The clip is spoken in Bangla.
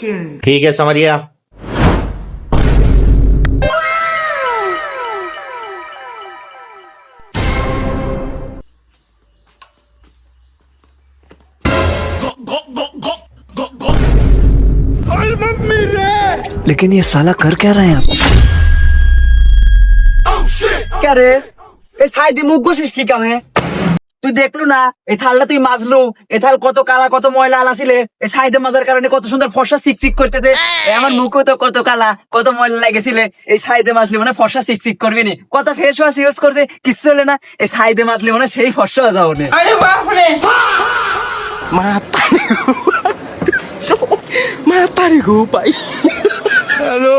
ठीक है समरिया। लेकिन ये साला कर क्या रहे हैं आप? क्या रे এই সাইডে মুখ ঘষিস কি কামে? তুই দেখলু না এই থালটা তুই মাজলু, এই থাল কত কালা কত ময়লা আলাছিলে, এই সাইডে মাজার কারণে কত সুন্দর ফর্সা চিকচিক করতে দে। আমার মুখও তো কত কালা কত ময়লা লাগেছিলে, এই সাইডে মাজলি মানে ফর্সা চিকচিক করবি নি। কত ফেস ওয়াশ ইউজ করছে কিচ্ছু হলে না, এই সাইডে মাজলি মানে সেই ফর্সা হয়ে যাও নে। আরে বাপ রে Mata nih gue, Pak. Halo.